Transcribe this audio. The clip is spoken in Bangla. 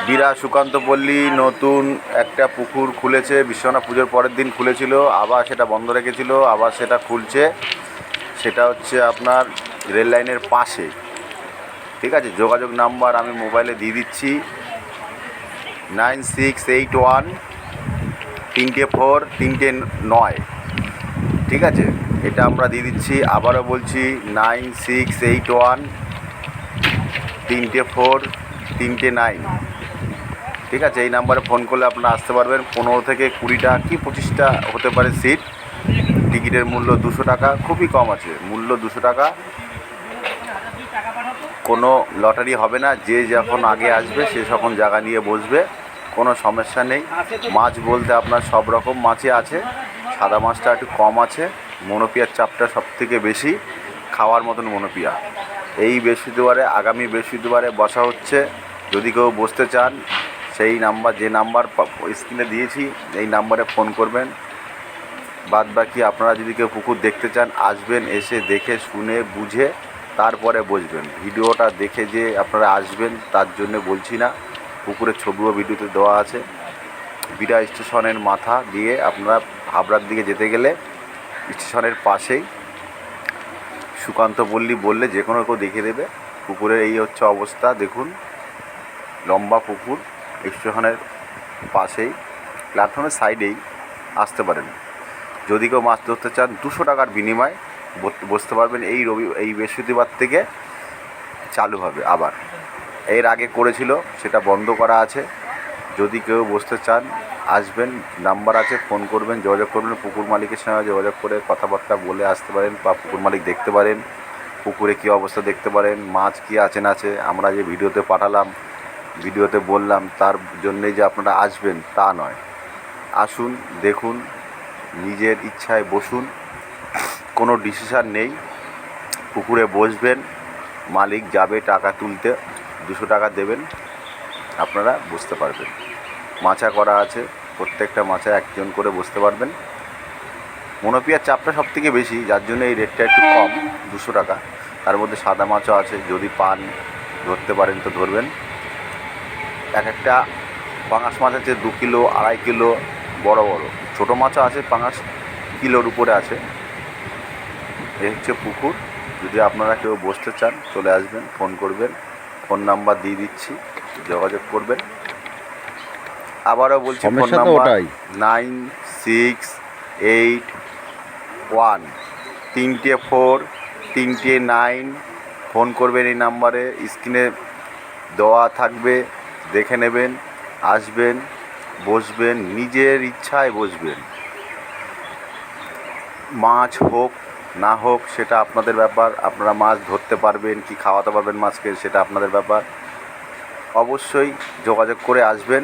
বীরা সুকান্ত পল্লী নতুন একটা পুকুর খুলেছে। বিশ্বকর্মা পুজোর পরের দিন খুলেছিল, আবার সেটা বন্ধ রেখেছিল, আবার সেটা খুলছে। সেটা হচ্ছে আপনার রেল লাইনের পাশে। ঠিক আছে, যোগাযোগ নাম্বার আমি মোবাইলে দিয়ে দিচ্ছি 9681 3 4 3 9। ঠিক আছে, এটা আমরা দিয়ে দিচ্ছি। আবারও বলছি 9681 3 4 3 9। ঠিক আছে, এই নাম্বারে ফোন করলে আপনারা আসতে পারবেন। 15 থেকে 20টা কি 25টা হতে পারে সিট। টিকিটের মূল্য 200 টাকা, খুবই কম আছে মূল্য, 200 টাকা। কোনো লটারি হবে না, যে যখন আগে আসবে সে তখন জায়গা নিয়ে বসবে, কোনো সমস্যা নেই। মাছ বলতে আপনার সব রকম মাছই আছে, সাদা মাছটা একটু কম আছে, মনোপিয়ার চাপটা সবথেকে বেশি, খাওয়ার মতন মনোপিয়া। এই বৃহস্পতিবারে, আগামী বৃহস্পতিবারে বসা হচ্ছে। যদি কেউ বসতে চান সেই নাম্বার, যে নাম্বার স্ক্রিনে দিয়েছি এই নাম্বারে ফোন করবেন। বাদ বাকি আপনারা যদি কেউ পুকুর দেখতে চান আসবেন, এসে দেখে শুনে বুঝে তারপরে বসবেন। ভিডিওটা দেখে যে আপনারা আসবেন তার জন্য বলছি না, পুকুরের ছবিও ভিডিওতে দেওয়া আছে। বীরা স্টেশনের মাথা দিয়ে আপনারা হাবড়ার দিকে যেতে গেলে স্টেশনের পাশেই সুকান্ত পল্লী বললে যে কোনো কেউ দেখিয়ে দেবে। পুকুরের এই হচ্ছে অবস্থা, দেখুন লম্বা পুকুর, স্টেশনের পাশেই, প্ল্যাটফর্মের সাইডেই আসতে পারেন। যদি কেউ মাছ ধরতে চান 200 টাকার বিনিময়ে বসতে পারবেন। এই বৃহস্পতিবার থেকে চালু হবে আবার, এর আগে করেছিল সেটা বন্ধ করা আছে। যদি কেউ বসতে চান আসবেন, নাম্বার আছে, ফোন করবেন, যোগাযোগ করবেন। পুকুর মালিকের সঙ্গে যোগাযোগ করে কথাবার্তা বলে আসতে পারেন, বা পুকুর মালিক দেখতে পারেন, পুকুরে কী অবস্থা দেখতে পারেন, মাছ কী আছে না আছে। আমরা যে ভিডিওতে পাঠালাম, ভিডিওতে বললাম, তার জন্যেই যে আপনারা আসবেন তা নয়। আসুন, দেখুন, নিজের ইচ্ছায় বসুন, কোনো ডিসিশান নেই। পুকুরে বসবেন, মালিক যাবে টাকা তুলতে, 200 টাকা দেবেন, আপনারা বুঝতে পারবেন। মাচা করা আছে, প্রত্যেকটা মাচা একজন করে বসতে পারবেন। মনোপিয়ার চাপটা সবথেকে বেশি, যার জন্য এই রেটটা একটু কম, 200 টাকা। তার মধ্যে সাদা মাছও আছে, যদি পান ধরতে পারেন তো ধরবেন। এক একটা পাঙাশ মাছ আছে 2 কিলো 2.5 কিলো, বড় বড়। ছোটো মাছও আছে, পাঙাশ কিলোর উপরে আছে। এই হচ্ছে পুকুর। যদি আপনারা কেউ বসতে চান চলে আসবেন, ফোন করবেন, ফোন নাম্বার দিয়ে দিচ্ছি, যোগাযোগ করবেন। আবারও বলছি, ফোন নাম্বার 9681 3 4 3 9। ফোন করবেন এই নাম্বারে, স্ক্রিনে দেওয়া থাকবে, দেখে নেবেন, আসবেন, বসবেন, নিজের ইচ্ছায় বসবেন। মাছ হোক না হোক সেটা আপনাদের ব্যাপার, আপনারা মাছ ধরতে পারবেন কি খাওয়াতে পারবেন মাছকে সেটা আপনাদের ব্যাপার। অবশ্যই যোগাযোগ করে আসবেন।